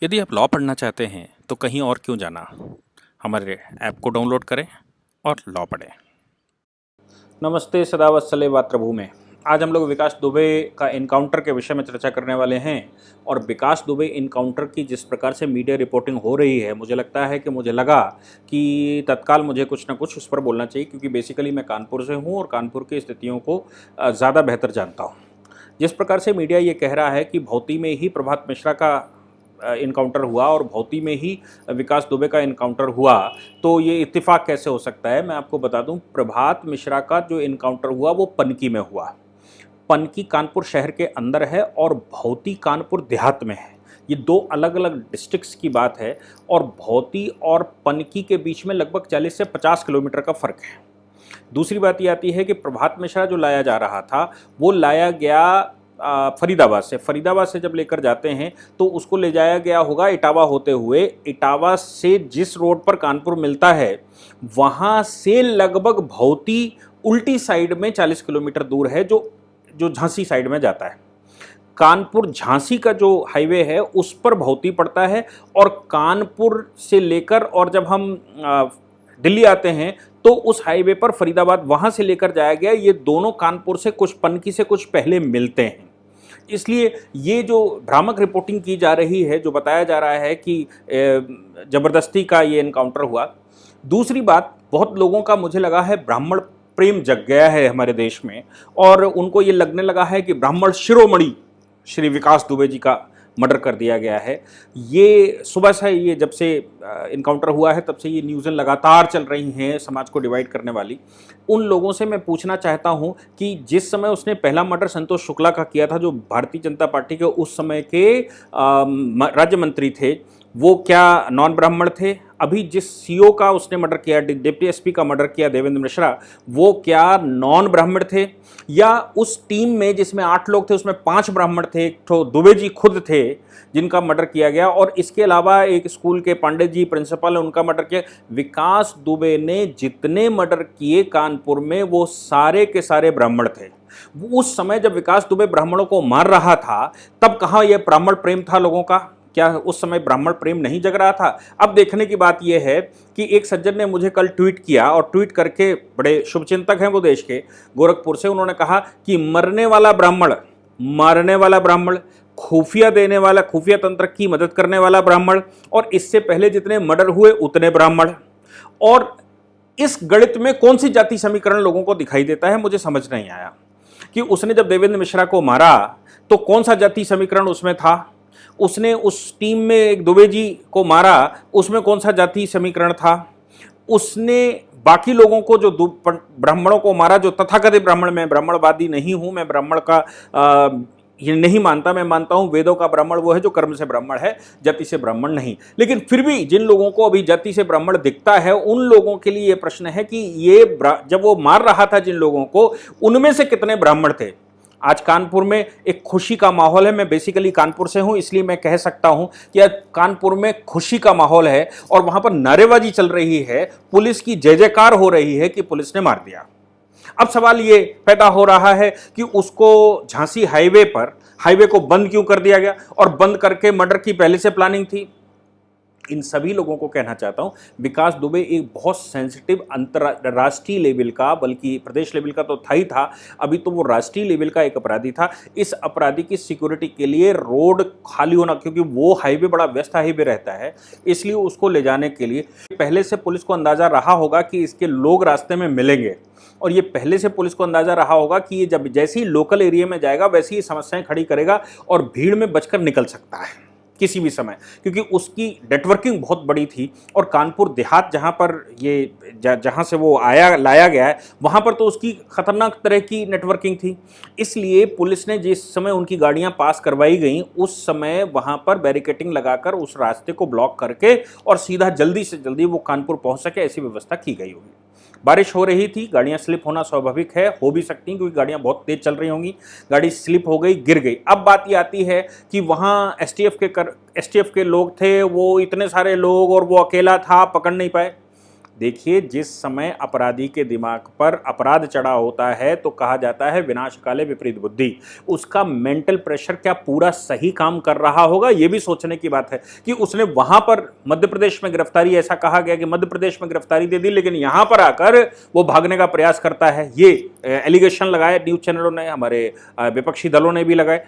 यदि आप लॉ पढ़ना चाहते हैं तो कहीं और क्यों जाना। हमारे ऐप को डाउनलोड करें और लॉ पढ़ें। नमस्ते, सदावत्सले मातृभूमि। आज हम लोग विकास दुबे का इनकाउंटर के विषय में चर्चा करने वाले हैं। और विकास दुबे इनकाउंटर की जिस प्रकार से मीडिया रिपोर्टिंग हो रही है, मुझे लगा कि तत्काल मुझे कुछ ना कुछ उस पर बोलना चाहिए, क्योंकि बेसिकली मैं कानपुर से हूँ और कानपुर की स्थितियों को ज़्यादा बेहतर जानता हूँ। जिस प्रकार से मीडिया ये कह रहा है कि भौती में ही प्रभात मिश्रा का इनकाउंटर हुआ और भौती में ही विकास दुबे का इनकाउंटर हुआ, तो ये इत्तेफाक कैसे हो सकता है। मैं आपको बता दूं, प्रभात मिश्रा का जो इनकाउंटर हुआ वो पनकी में हुआ। पनकी कानपुर शहर के अंदर है और भौती कानपुर देहात में है। ये दो अलग अलग डिस्ट्रिक्ट्स की बात है और भौती और पनकी के बीच में लगभग 40 से 50 किलोमीटर का फ़र्क है। दूसरी बात ये आती है कि प्रभात मिश्रा जो लाया जा रहा था वो लाया गया फरीदाबाद से। फरीदाबाद से जब लेकर जाते हैं तो उसको ले जाया गया होगा इटावा होते हुए। इटावा से जिस रोड पर कानपुर मिलता है वहाँ से लगभग भौती उल्टी साइड में 40 किलोमीटर दूर है, जो झांसी साइड में जाता है। कानपुर झांसी का जो हाईवे है उस पर भौती पड़ता है और कानपुर से लेकर और जब हम दिल्ली आते हैं तो उस हाईवे पर फरीदाबाद वहाँ से लेकर जाया गया। ये दोनों कानपुर से कुछ पनकी से कुछ पहले मिलते हैं। इसलिए ये जो भ्रामक रिपोर्टिंग की जा रही है, जो बताया जा रहा है कि ज़बरदस्ती का ये इनकाउंटर हुआ। दूसरी बात, बहुत लोगों का मुझे लगा है ब्राह्मण प्रेम जग गया है हमारे देश में और उनको ये लगने लगा है कि ब्राह्मण शिरोमणि श्री विकास दुबे जी का मर्डर कर दिया गया है। ये सुबह से, ये जब से इनकाउंटर हुआ है तब से ये न्यूज़ें लगातार चल रही हैं समाज को डिवाइड करने वाली। उन लोगों से मैं पूछना चाहता हूं कि जिस समय उसने पहला मर्डर संतोष शुक्ला का किया था, जो भारतीय जनता पार्टी के उस समय के राज्य मंत्री थे, वो क्या नॉन ब्राह्मण थे? अभी जिस सीओ का उसने मर्डर किया, डिप्टी एसपी का मर्डर किया देवेंद्र मिश्रा, वो क्या नॉन ब्राह्मण थे? या उस टीम में जिसमें 8 लोग थे उसमें 5 ब्राह्मण थे, तो दुबे जी खुद थे जिनका मर्डर किया गया, और इसके अलावा एक स्कूल के पांडे जी प्रिंसिपल, उनका मर्डर किया। विकास दुबे ने जितने मर्डर किए कानपुर में वो सारे के सारे ब्राह्मण थे। उस समय जब विकास दुबे ब्राह्मणों को मार रहा था तब कहाँ यह ब्राह्मण प्रेम था लोगों का? क्या उस समय ब्राह्मण प्रेम नहीं जग रहा था? अब देखने की बात यह है कि एक सज्जन ने मुझे कल ट्वीट किया, और ट्वीट करके, बड़े शुभचिंतक हैं वो देश के, गोरखपुर से, उन्होंने कहा कि मरने वाला ब्राह्मण, मारने वाला ब्राह्मण, खुफिया देने वाला, खुफिया तंत्र की मदद करने वाला ब्राह्मण, और इससे पहले जितने मर्डर हुए उतने ब्राह्मण। और इस गणित में कौन सी जाति समीकरण लोगों को दिखाई देता है, मुझे समझ नहीं आया कि उसने जब देवेंद्र मिश्रा को मारा तो कौन सा जाति समीकरण उसमें था। उसने उस टीम में एक दुबे जी को मारा, उसमें कौन सा जाति समीकरण था। उसने बाकी लोगों को, जो ब्राह्मणों को मारा, जो तथाकथित ब्राह्मण, मैं ब्राह्मणवादी नहीं हूं, मैं ब्राह्मण का ये नहीं मानता, मैं मानता हूं वेदों का ब्राह्मण वो है जो कर्म से ब्राह्मण है, जाति से ब्राह्मण नहीं। लेकिन फिर भी जिन लोगों को अभी जाति से ब्राह्मण दिखता है उन लोगों के लिए ये प्रश्न है कि ये जब वो मार रहा था जिन लोगों को, उनमें से कितने ब्राह्मण थे। आज कानपुर में एक खुशी का माहौल है। मैं बेसिकली कानपुर से हूं, इसलिए मैं कह सकता हूं कि आज कानपुर में खुशी का माहौल है और वहां पर नारेबाजी चल रही है, पुलिस की जय जयकार हो रही है कि पुलिस ने मार दिया। अब सवाल ये पैदा हो रहा है कि उसको झांसी हाईवे को बंद क्यों कर दिया गया, और बंद करके मर्डर की पहले से प्लानिंग थी। इन सभी लोगों को कहना चाहता हूं, विकास दुबे एक बहुत सेंसिटिव अंतरराष्ट्रीय लेवल का, बल्कि प्रदेश लेवल का तो था ही था, अभी तो वो राष्ट्रीय लेवल का एक अपराधी था। इस अपराधी की सिक्योरिटी के लिए रोड खाली होना, क्योंकि वो हाईवे बड़ा व्यस्त हाईवे रहता है, इसलिए उसको ले जाने के लिए पहले से पुलिस को अंदाजा रहा होगा कि इसके लोग रास्ते में मिलेंगे, और ये पहले से पुलिस को अंदाजा रहा होगा कि ये जब जैसे ही लोकल एरिया में जाएगा वैसे ही समस्याएं खड़ी करेगा और भीड़ में बचकर निकल सकता है किसी भी समय, क्योंकि उसकी नेटवर्किंग बहुत बड़ी थी। और कानपुर देहात जहाँ पर ये जहाँ से वो लाया गया है, वहाँ पर तो उसकी खतरनाक तरह की नेटवर्किंग थी। इसलिए पुलिस ने जिस समय उनकी गाड़ियाँ पास करवाई गई उस समय वहाँ पर बैरिकेटिंग लगाकर उस रास्ते को ब्लॉक करके और सीधा जल्दी से जल्दी वो कानपुर पहुँच सके, ऐसी व्यवस्था की गई होगी। बारिश हो रही थी, गाड़ियां स्लिप होना स्वाभाविक है, हो भी सकती हैं क्योंकि गाड़ियां बहुत तेज चल रही होंगी। गाड़ी स्लिप हो गई, गिर गई। अब बात ये आती है कि वहाँ एसटीएफ के लोग थे, वो इतने सारे लोग और वो अकेला था, पकड़ नहीं पाए। देखिए, जिस समय अपराधी के दिमाग पर अपराध चढ़ा होता है तो कहा जाता है विनाश काले विपरीत बुद्धि। उसका मेंटल प्रेशर क्या पूरा सही काम कर रहा होगा, यह भी सोचने की बात है कि उसने वहां पर मध्य प्रदेश में गिरफ्तारी, ऐसा कहा गया कि मध्य प्रदेश में गिरफ्तारी दे दी, लेकिन यहां पर आकर वो भागने का प्रयास करता है। ये एलिगेशन लगाए न्यूज चैनलों ने, हमारे विपक्षी दलों ने भी लगाए।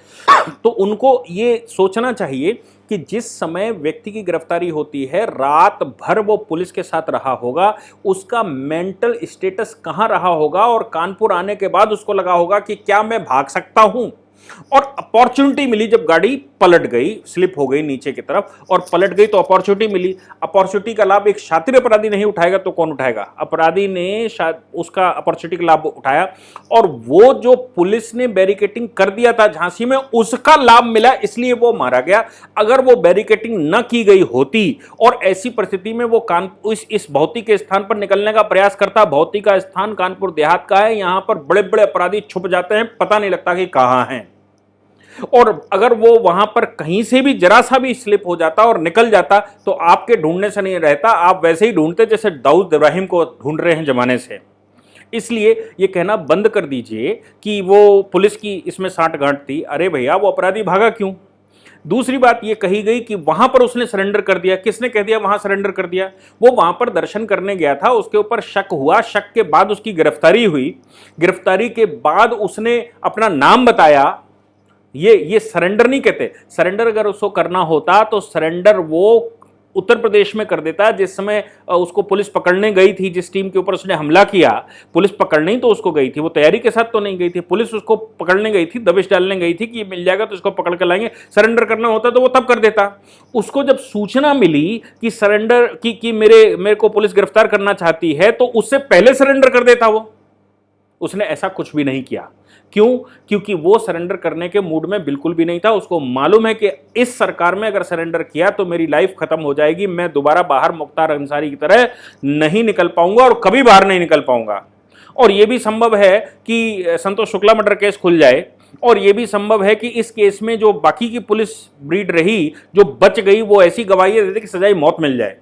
तो उनको ये सोचना चाहिए कि जिस समय व्यक्ति की गिरफ्तारी होती है, रात भर वो पुलिस के साथ रहा होगा, उसका मेंटल स्टेटस कहां रहा होगा, और कानपुर आने के बाद उसको लगा होगा कि क्या मैं भाग सकता हूं। और अपॉर्चुनिटी मिली, जब गाड़ी पलट गई, स्लिप हो गई नीचे की तरफ और पलट गई, तो अपॉर्चुनिटी मिली। अपॉर्चुनिटी का लाभ एक शातिर अपराधी नहीं उठाएगा तो कौन उठाएगा? अपराधी ने शायद उसका अपॉर्चुनिटी का लाभ उठाया, और वो जो पुलिस ने बैरिकेटिंग कर दिया था झांसी में, उसका लाभ मिला, इसलिए वो मारा गया। अगर वो बैरिकेटिंग न की गई होती और ऐसी परिस्थिति में वो इस भौतिक के स्थान पर निकलने का प्रयास करता, भौतिक का स्थान कानपुर देहात का है, यहां पर बड़े बड़े अपराधी छुप जाते हैं, पता नहीं लगता कि कहां हैं। और अगर वो वहां पर कहीं से भी जरा सा भी स्लिप हो जाता और निकल जाता, तो आपके ढूंढने से नहीं रहता, आप वैसे ही ढूंढते जैसे दाऊद इब्राहिम को ढूंढ रहे हैं जमाने से। इसलिए ये कहना बंद कर दीजिए कि वो पुलिस की इसमें साठगांठ थी। अरे भैया, वो अपराधी भागा क्यों? दूसरी बात ये कही गई कि वहां पर उसने सरेंडर कर दिया। किसने कह दिया वहां सरेंडर कर दिया? वो वहां पर दर्शन करने गया था, उसके ऊपर शक हुआ, शक के बाद उसकी गिरफ्तारी हुई, गिरफ्तारी के बाद उसने अपना नाम बताया। ये सरेंडर नहीं कहते। सरेंडर अगर उसको करना होता तो सरेंडर वो उत्तर प्रदेश में कर देता। जिस समय उसको पुलिस पकड़ने गई थी, जिस टीम के ऊपर उसने हमला किया, पुलिस पकड़ने ही तो उसको गई थी, वो तैयारी के साथ तो नहीं गई थी। पुलिस उसको पकड़ने गई थी, दबिश डालने गई थी कि मिल जाएगा तो इसको पकड़ कर लाएंगे। सरेंडर करना होता तो वो तब कर देता। उसको जब सूचना मिली कि सरेंडर कि मेरे को पुलिस गिरफ्तार करना चाहती है, तो उससे पहले सरेंडर कर देता वो। उसने ऐसा कुछ भी नहीं किया। क्यों? क्योंकि वो सरेंडर करने के मूड में बिल्कुल भी नहीं था। उसको मालूम है कि इस सरकार में अगर सरेंडर किया तो मेरी लाइफ खत्म हो जाएगी, मैं दोबारा बाहर मुख्तार अंसारी की तरह नहीं निकल पाऊंगा और कभी बाहर नहीं निकल पाऊंगा। और यह भी संभव है कि संतोष शुक्ला मर्डर केस खुल जाए, और यह भी संभव है कि इस केस में जो बाकी की पुलिस ब्रीड रही, जो बच गई, वो ऐसी गवाही देती कि सजाए मौत मिल जाए।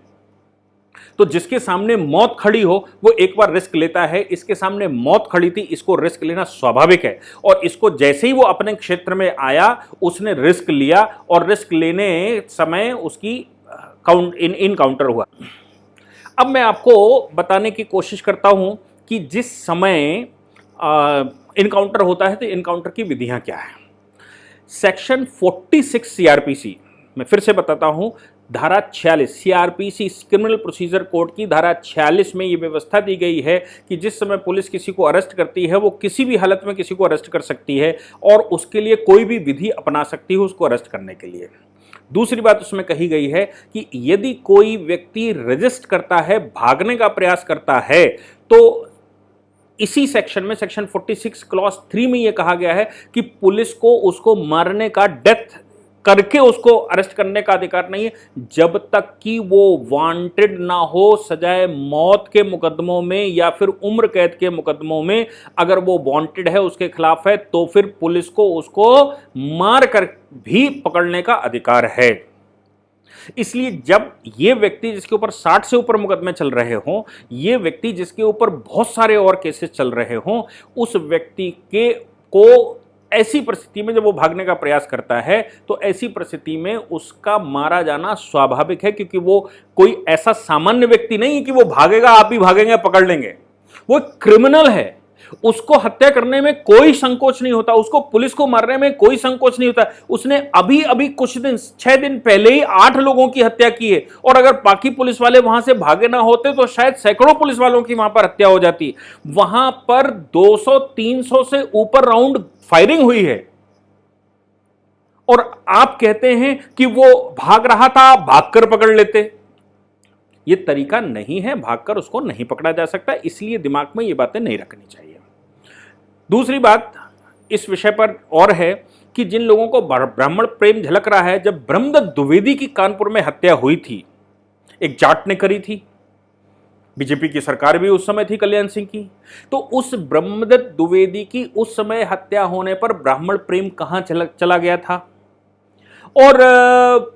तो जिसके सामने मौत खड़ी हो वो एक बार रिस्क लेता है। इसके सामने मौत खड़ी थी, इसको रिस्क लेना स्वाभाविक है। और इसको जैसे ही वो अपने क्षेत्र में आया, उसने रिस्क लिया, और रिस्क लेने समय उसकी इनकाउंटर हुआ। अब मैं आपको बताने की कोशिश करता हूं कि जिस समय इनकाउंटर होता है तो इनकाउंटर की विधियां क्या है। सेक्शन 46 सीआरपीसी, मैं फिर से बताता हूं, धारा 46 सीआरपीसी क्रिमिनल प्रोसीजर कोड की धारा 46 में यह व्यवस्था दी गई है कि जिस समय पुलिस किसी को अरेस्ट करती है, वो किसी भी हालत में किसी को अरेस्ट कर सकती है, और उसके लिए कोई भी विधि अपना सकती है उसको अरेस्ट करने के लिए। दूसरी बात उसमें कही गई है कि यदि कोई व्यक्ति रजिस्ट करता है, भागने का प्रयास करता है, तो इसी सेक्शन में, सेक्शन 46 क्लॉज 3 में यह कहा गया है कि पुलिस को उसको मारने का, डेथ करके उसको अरेस्ट करने का अधिकार नहीं है, जब तक कि वो वांटेड ना हो सजाए मौत के मुकदमों में या फिर उम्र कैद के मुकदमों में। अगर वो वांटेड है, उसके खिलाफ है, तो फिर पुलिस को उसको मार कर भी पकड़ने का अधिकार है। इसलिए जब ये व्यक्ति जिसके ऊपर 60 से ऊपर मुकदमे चल रहे हों, ये व्यक्ति जिसके ऊपर बहुत सारे और केसेस चल रहे हों, उस व्यक्ति को ऐसी परिस्थिति में जब वो भागने का प्रयास करता है, तो ऐसी परिस्थिति में उसका मारा जाना स्वाभाविक है, क्योंकि वो कोई ऐसा सामान्य व्यक्ति नहीं है कि वो भागेगा, आप भी भागेंगे, पकड़ लेंगे। वो क्रिमिनल है, उसको हत्या करने में कोई संकोच नहीं होता, उसको पुलिस को मारने में कोई संकोच नहीं होता। उसने अभी अभी कुछ दिन, 6 दिन पहले ही 8 लोगों की हत्या की है, और अगर बाकी पुलिस वाले वहां से भागे ना होते तो शायद सैकड़ों पुलिस वालों की वहां पर हत्या हो जाती। वहां पर 200-300 से ऊपर राउंड फायरिंग हुई है, और आप कहते हैं कि वो भाग रहा था, भागकर पकड़ लेते। ये तरीका नहीं है, भागकर उसको नहीं पकड़ा जा सकता, इसलिए दिमाग में ये बातें नहीं रखनी चाहिए। दूसरी बात इस विषय पर और है कि जिन लोगों को ब्राह्मण प्रेम झलक रहा है, जब ब्रह्मदत्त द्विवेदी की कानपुर में हत्या हुई थी, एक जाट ने करी थी, बीजेपी की सरकार भी उस समय थी कल्याण सिंह की, तो उस ब्रह्मदत्त द्विवेदी की उस समय हत्या होने पर ब्राह्मण प्रेम कहां चला गया था, और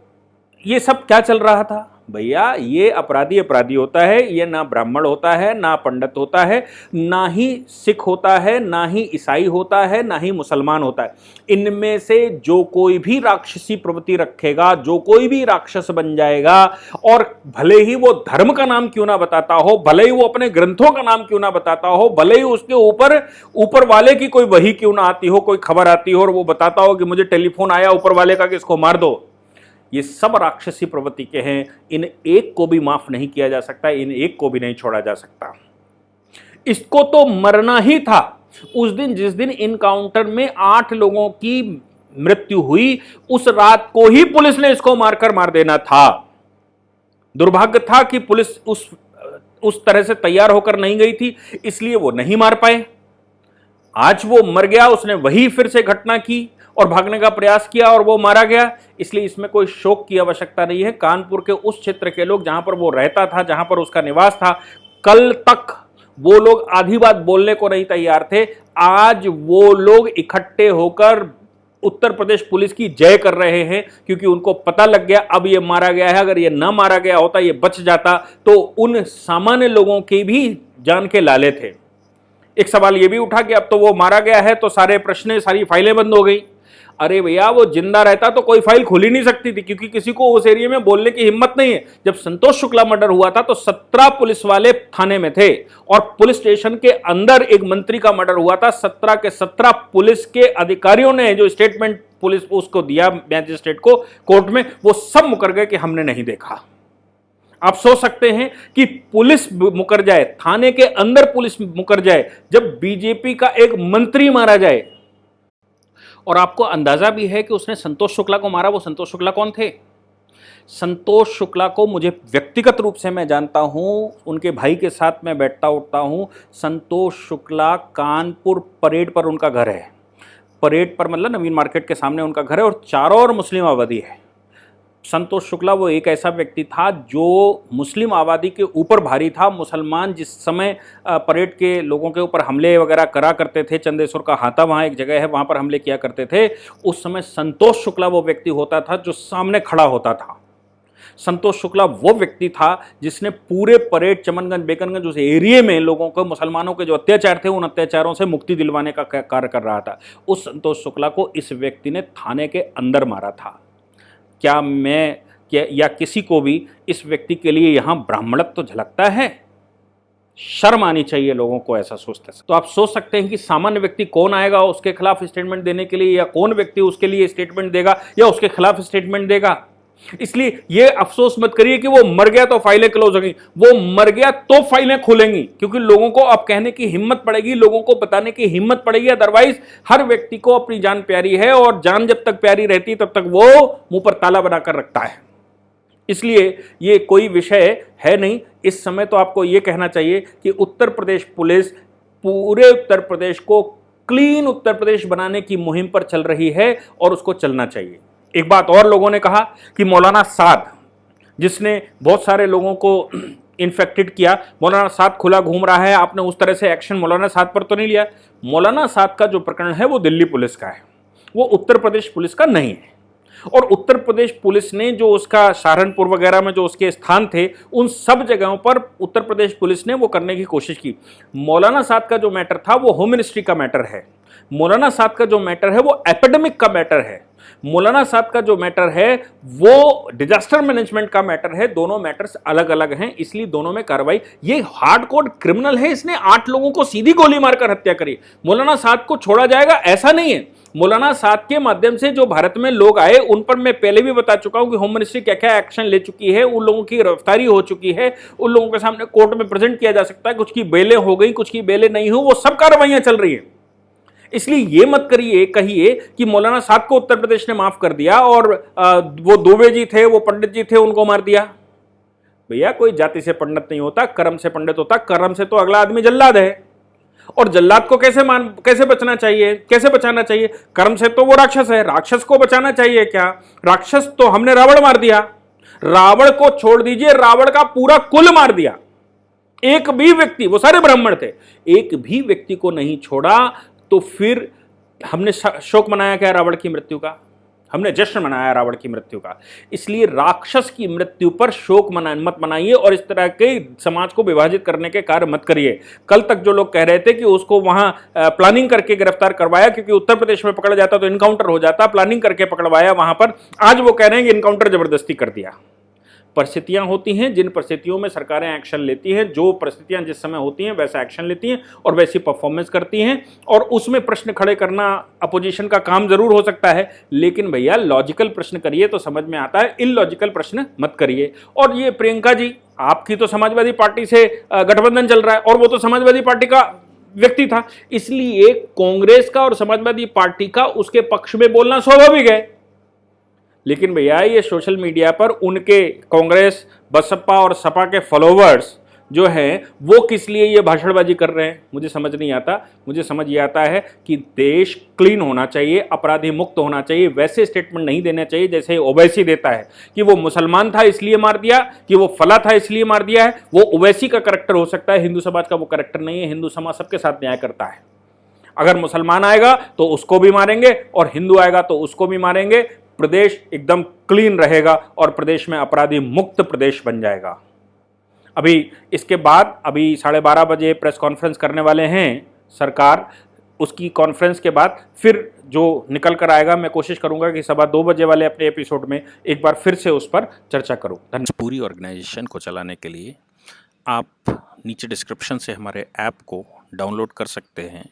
ये सब क्या चल रहा था? भैया ये अपराधी अपराधी होता है, ये ना ब्राह्मण होता है, ना पंडित होता है, ना ही सिख होता है, ना ही ईसाई होता है, ना ही मुसलमान होता है। इनमें से जो कोई भी राक्षसी प्रवृत्ति रखेगा, जो कोई भी राक्षस बन जाएगा, और भले ही वो धर्म का नाम क्यों ना बताता हो, भले ही वो अपने ग्रंथों का नाम क्यों ना बताता हो, भले ही उसके ऊपर वाले की कोई वही क्यों ना आती हो, कोई खबर आती हो और वो बताता हो कि मुझे टेलीफोन आया ऊपर वाले का कि इसको मार दो, ये सब राक्षसी प्रवृत्ति के हैं। इन एक को भी माफ नहीं किया जा सकता, इन एक को भी नहीं छोड़ा जा सकता। इसको तो मरना ही था। उस दिन जिस दिन इनकाउंटर में 8 लोगों की मृत्यु हुई, उस रात को ही पुलिस ने इसको मारकर मार देना था। दुर्भाग्य था कि पुलिस उस तरह से तैयार होकर नहीं गई थी, इसलिए वो नहीं मार पाए। आज वो मर गया, उसने वही फिर से घटना की और भागने का प्रयास किया और वो मारा गया, इसलिए इसमें कोई शोक की आवश्यकता नहीं है। कानपुर के उस क्षेत्र के लोग, जहां पर वो रहता था, जहां पर उसका निवास था, कल तक वो लोग आधी बात बोलने को नहीं तैयार थे। आज वो लोग इकट्ठे होकर उत्तर प्रदेश पुलिस की जय कर रहे हैं, क्योंकि उनको पता लग गया अब ये मारा गया है। अगर ये ना मारा गया होता, ये बच जाता, तो उन सामान्य लोगों के भी जान के लाले थे। एक सवाल ये भी उठा कि अब तो वो मारा गया है तो सारे प्रश्न, सारी फाइलें बंद हो गई। अरे भैया, वो जिंदा रहता तो कोई फाइल खुल ही नहीं सकती थी, क्योंकि किसी को उस एरिया में बोलने की हिम्मत नहीं है। जब संतोष शुक्ला मर्डर हुआ था तो 17 पुलिस वाले थाने में थे, और पुलिस स्टेशन के अंदर एक मंत्री का मर्डर हुआ था। 17 के 17 पुलिस के अधिकारियों ने जो स्टेटमेंट पुलिस उसको दिया मैजिस्ट्रेट को कोर्ट में, वो सब मुकर गए कि हमने नहीं देखा। आप सोच सकते हैं कि पुलिस मुकर जाए, थाने के अंदर पुलिस मुकर जाए, जब बीजेपी का एक मंत्री मारा जाए। और आपको अंदाजा भी है कि उसने संतोष शुक्ला को मारा। वो संतोष शुक्ला कौन थे? संतोष शुक्ला को मुझे व्यक्तिगत रूप से मैं जानता हूं, उनके भाई के साथ मैं बैठता उठता हूं। संतोष शुक्ला कानपुर परेड पर उनका घर है। परेड पर मतलब नवीन मार्केट के सामने उनका घर है, और चारों ओर मुस्लिम आबादी है। संतोष शुक्ला वो एक ऐसा व्यक्ति था जो मुस्लिम आबादी के ऊपर भारी था। मुसलमान जिस समय परेड के लोगों के ऊपर हमले वगैरह करा करते थे, चंदेश्वर का हाथा वहाँ एक जगह है, वहाँ पर हमले किया करते थे, उस समय संतोष शुक्ला वो व्यक्ति होता था जो सामने खड़ा होता था। संतोष शुक्ला वो व्यक्ति था जिसने पूरे परेड, चमनगंज, बेकनगंज, उस एरिया में लोगों को, मुसलमानों के जो अत्याचार थे, उन अत्याचारों से मुक्ति दिलवाने का कार्य कर रहा था। उस संतोष शुक्ला को इस व्यक्ति ने थाने के अंदर मारा था। क्या मैं या किसी को भी इस व्यक्ति के लिए यहां ब्राह्मणत्व तो झलकता है? शर्म आनी चाहिए लोगों को ऐसा सोचते हैं। तो आप सोच सकते हैं कि सामान्य व्यक्ति कौन आएगा उसके खिलाफ स्टेटमेंट देने के लिए, या कौन व्यक्ति उसके लिए स्टेटमेंट देगा या उसके खिलाफ स्टेटमेंट देगा। इसलिए ये अफसोस मत करिए कि वो मर गया तो फाइलें क्लोज हो गई। वो मर गया तो फाइलें खुलेंगी, क्योंकि लोगों को अब कहने की हिम्मत पड़ेगी, लोगों को बताने की हिम्मत पड़ेगी। अदरवाइज हर व्यक्ति को अपनी जान प्यारी है, और जान जब तक प्यारी रहती तब तक वो मुंह पर ताला बनाकर रखता है। इसलिए ये कोई विषय है नहीं। इस समय तो आपको ये कहना चाहिए कि उत्तर प्रदेश पुलिस पूरे उत्तर प्रदेश को क्लीन उत्तर प्रदेश बनाने की मुहिम पर चल रही है, और उसको चलना चाहिए। एक बात और लोगों ने कहा कि मौलाना साद, जिसने बहुत सारे लोगों को इन्फेक्टेड किया, मौलाना साद खुला घूम रहा है, आपने उस तरह से एक्शन मौलाना साद पर तो नहीं लिया। मौलाना साद का जो प्रकरण है वो दिल्ली पुलिस का है, वो उत्तर प्रदेश पुलिस का नहीं है। और उत्तर प्रदेश पुलिस ने जो उसका सहारनपुर वगैरह में जो उसके स्थान थे, उन सब जगहों पर उत्तर प्रदेश पुलिस ने वो करने की कोशिश की। मौलाना साद का जो मैटर था वो होम मिनिस्ट्री का मैटर है। मौलाना साद का जो मैटर है वो एपिडेमिक का मैटर है। मौलाना साद का जो मैटर है वो डिजास्टर मैनेजमेंट का मैटर है। दोनों मैटर्स अलग अलग हैं, इसलिए दोनों में कार्रवाई। ये हार्डकोर क्रिमिनल है, इसने 8 लोगों को सीधी गोली मारकर हत्या करी। मौलाना साद को छोड़ा जाएगा ऐसा नहीं है। मौलाना साद के माध्यम से जो भारत में लोग आए, उन पर मैं पहले भी बता चुका हूं कि होम मिनिस्ट्री क्या क्या एक्शन ले चुकी है। उन लोगों की गिरफ्तारी हो चुकी है, उन लोगों के सामने कोर्ट में प्रेजेंट किया जा सकता है। कुछ की बेलें हो गई, कुछ की बेलें नहीं हो, वो सब कार्रवाइयां चल रही है। इसलिए ये मत कहिए कि मौलाना साद को उत्तर प्रदेश ने माफ कर दिया और वो दुबे जी थे, वो पंडित जी थे, उनको मार दिया। भैया, कोई जाति से पंडित नहीं होता, कर्म से पंडित होता। कर्म से तो अगला आदमी जल्लाद है, और जल्लाद को कैसे बचना चाहिए, कैसे बचाना चाहिए? कर्म से तो वो राक्षस है, राक्षस को बचाना चाहिए क्या? राक्षस तो हमने रावण मार दिया। रावण को छोड़ दीजिए, रावण का पूरा कुल मार दिया। एक भी व्यक्ति, वो सारे ब्राह्मण थे, एक भी व्यक्ति को नहीं छोड़ा। तो फिर हमने शोक मनाया क्या रावण की मृत्यु का? हमने जश्न मनाया रावण की मृत्यु का। इसलिए राक्षस की मृत्यु पर शोक मत मनाइए और इस तरह के समाज को विभाजित करने के कार्य मत करिए। कल तक जो लोग कह रहे थे कि उसको वहां प्लानिंग करके गिरफ्तार करवाया, क्योंकि उत्तर प्रदेश में पकड़ा जाता तो इनकाउंटर हो जाता, प्लानिंग करके पकड़वाया वहां पर, आज वो कह रहे हैं कि इनकाउंटर जबरदस्ती कर दिया। परिस्थितियां होती हैं, जिन परिस्थितियों में सरकारें एक्शन लेती हैं, जो परिस्थितियां जिस समय होती हैं वैसा एक्शन लेती हैं और वैसी परफॉर्मेंस करती हैं, और उसमें प्रश्न खड़े करना अपोजिशन का काम जरूर हो सकता है, लेकिन भैया लॉजिकल प्रश्न करिए तो समझ में आता है, इलॉजिकल प्रश्न मत करिए। और ये प्रियंका जी, आपकी तो समाजवादी पार्टी से गठबंधन चल रहा है और वो तो समाजवादी पार्टी का व्यक्ति था, इसलिए कांग्रेस का और समाजवादी पार्टी का उसके पक्ष में बोलना स्वाभाविक है। लेकिन भैया ये सोशल मीडिया पर उनके कांग्रेस, बसपा और सपा के फॉलोवर्स जो हैं वो किस लिए ये भाषणबाजी कर रहे हैं, मुझे समझ नहीं आता। मुझे समझ ये आता है कि देश क्लीन होना चाहिए, अपराधी मुक्त होना चाहिए, वैसे स्टेटमेंट नहीं देना चाहिए जैसे ओवैसी देता है कि वो मुसलमान था इसलिए मार दिया, कि वो फला था इसलिए मार दिया है। वो ओवैसी का करैक्टर हो सकता है, हिंदू समाज का वो करैक्टर नहीं है। हिंदू समाज सबके साथ न्याय करता है। अगर मुसलमान आएगा तो उसको भी मारेंगे और हिंदू आएगा तो उसको भी मारेंगे। प्रदेश एकदम क्लीन रहेगा और प्रदेश में अपराधी मुक्त प्रदेश बन जाएगा। अभी इसके बाद अभी 12:30 बजे प्रेस कॉन्फ्रेंस करने वाले हैं सरकार। उसकी कॉन्फ्रेंस के बाद फिर जो निकल कर आएगा, मैं कोशिश करूंगा कि 2:15 बजे वाले अपने एपिसोड में एक बार फिर से उस पर चर्चा करूं। पूरी ऑर्गेनाइजेशन को चलाने के लिए आप नीचे डिस्क्रिप्शन से हमारे ऐप को डाउनलोड कर सकते हैं,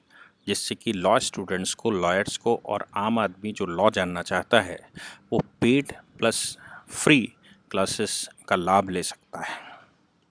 जिससे कि लॉ स्टूडेंट्स को, लॉयर्स को और आम आदमी जो लॉ जानना चाहता है वो पेड प्लस फ्री क्लासेस का लाभ ले सकता है।